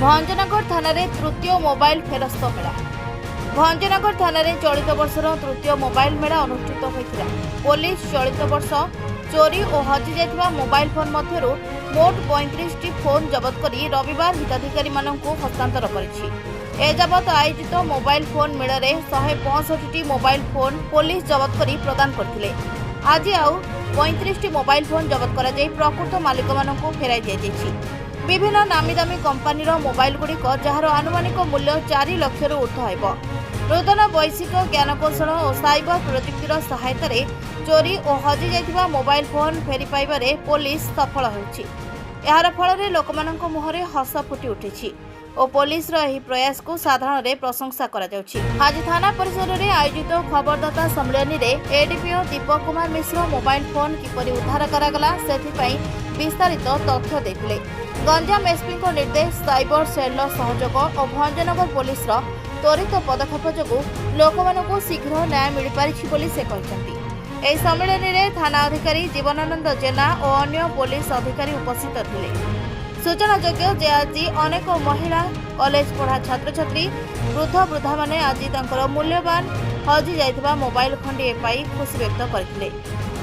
भंजनगर थाना तृतीय मोबाइल फेरस्त मेला। भंजनगर थाना चलित वर्षर तृतीय मोबाइल मेला अनुष्ठित होता। पुलिस चलित वर्ष चोरी और हजि जाइथिबा मोबाइल फोन मध्यरु मोट 35टी फोन जबत करी रविवार हिताधिकारी माननकु हस्तांतर करिछि। एजावत आयोजित मोबाइल फोन मेलारे 165टी मोबाइल फोन पुलिस जबत करी प्रदान करथिले। आज आउ 35टी मोबाइल फोन जबत करा जाई प्रकृत मालिक माननकु फेराई दिया जाइछि। विभिन्न नामी दामी कंपानीर मोबाइल गुड़िक जार आनुमानिक मूल्य 4 लाख रु ऊर्ध्व हेब। नूतन वैश्विक ज्ञानकौशल और साइबर प्रजुक्तिर सहायता चोरी और हजि जाइथिबा मोबाइल फोन फेरी पाइबारे पुलिस सफल होउछि। एहार फल लोकमानक मुहरे हस फुटी उठिछि और पुलिस एही प्रयास को साधारण प्रशंसा करा जाउछि। आज थाना परिसर में आयोजित खबरदाता सम्मेलन में ADPO Deepak Kumar Mishra mobile phone किपरि उद्धार करागला सेथिपई विस्तारित तथ्य देथिले। गंजाम एसपी को निर्देश, साइबर सेल सहयोग और भंजनगर पुलिस त्वरित पदक्षेप जो लोकमानकु शीघ्र न्याय मिल पारिछि बोली से कहछन्ति। एही सम्मेलन में थाना अधिकारी जीवनानंद जेना और अन्य पुलिस अधिकारी उपस्थित थिले। सूचनायोग्य जे आज अनेक महिला, कॉलेज पढ़ा छात्र छात्री, वृद्ध वृद्धा माने आज तांकर मूल्यवान हजि जाइथिबा मोबाइल खंडे पाई खुशी व्यक्त करथिले।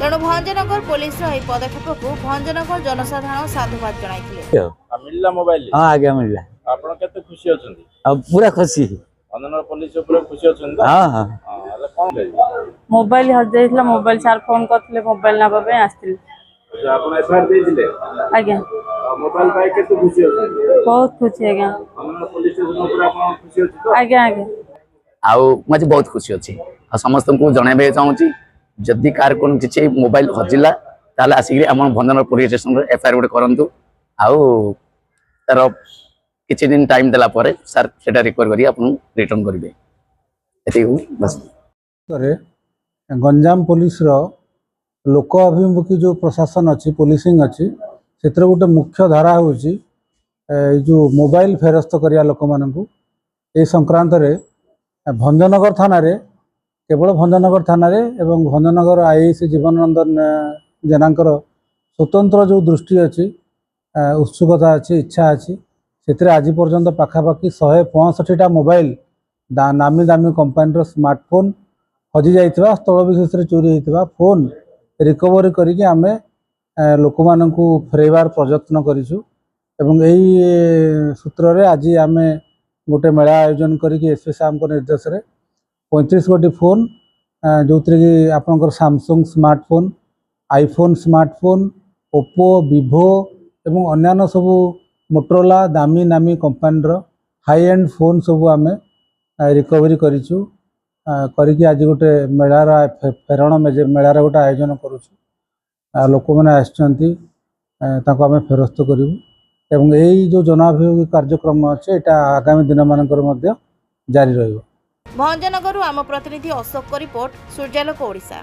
तेणु भंजनगर पुलिस एही पदक्षेप को भंजनगर जनसाधारण साधुवाद जणाइथिले। मिलला मोबाइल? हां आगे मिलला। आपण केते खुशी अछंती? अब पूरा खुशी। भंजनगर पुलिस ऊपर खुशी अछंती? हां हां। अरे कोन मोबाइल हज जाइतला, मोबाइल सार फोन करथिले, मोबाइल ना बाबे आस्थिले। आपण एफआईआर दे दिले? आज्ञा। मोबाइल पाई केते खुशी अछंती? बहुत खुशी आज्ञा। भंजनगर पुलिस स्टेशन ऊपर आपण खुशी अछि तो? आज्ञा आज्ञा। आउ मजे बहुत खुशी अछि आ समस्त को जणाबे चाहूची जदि कार कोन किछि मोबाइल हजिला ताले आसिकरी हमन भंजनगर पुलिस स्टेशन रे एफआईआर गुड करंतु आउ तार किछि दिन टाइम देला परे सर सेटा रिकवर करी आपन रिटर्न करिवे एति बस। करे गंजाम पुलिस रो लोक अभिमुखी जो प्रशासन अच्छी पुलिसिंग अच्छी से गोटे मुख्य धारा हूँ जो मोबाइल फेरस्त करिया लोक मानू ए संक्रांत रे भंजनगर थाना रे केवल भंजनगर थाना रे एवं भंजनगर आईएएस जीवनानंद जेनांकर स्वतंत्र जो दृष्टि अच्छी उत्सुकता अच्छी इच्छा अच्छी से आज पर्यंत पाखापाखि 165टा मोबाइल नामी दामी कंपानी स्मार्टफोन हजि जाइथिबा स्थल विशेष चोरी होइथिबा फोन रिकवरी करिके आमे लोक माननकु फेरैबार प्रयत्न करिछु। एवं एही सूत्र रे आज आमे गोटे मेला आयोजन करिके एसपी साहब को निर्देश रे 35 गोटी फोन जोथरे कि आपनकर Samsung smartphone, iPhone smartphone, Oppo, Vivo एवं अन्यान्य सबू मोटरोला दामी नामी कंपानी हाई एंड फोन सबू आमे रिकवरी करिछु करिके आज गोटे मेलार फेरण मेलार गोटे आयोजन करुछु। लोक मैंने आसचंती ताको आमे फेरस्त करिवु एवं एही जो जनाभिमुखी कार्यक्रम अछि एटा आगामी दिन मानकर मध्य जारी रहिबो। भंजनगर आम प्रतिनिधि अशोक रिपोर्ट, सूर्यालोक ओडिशा।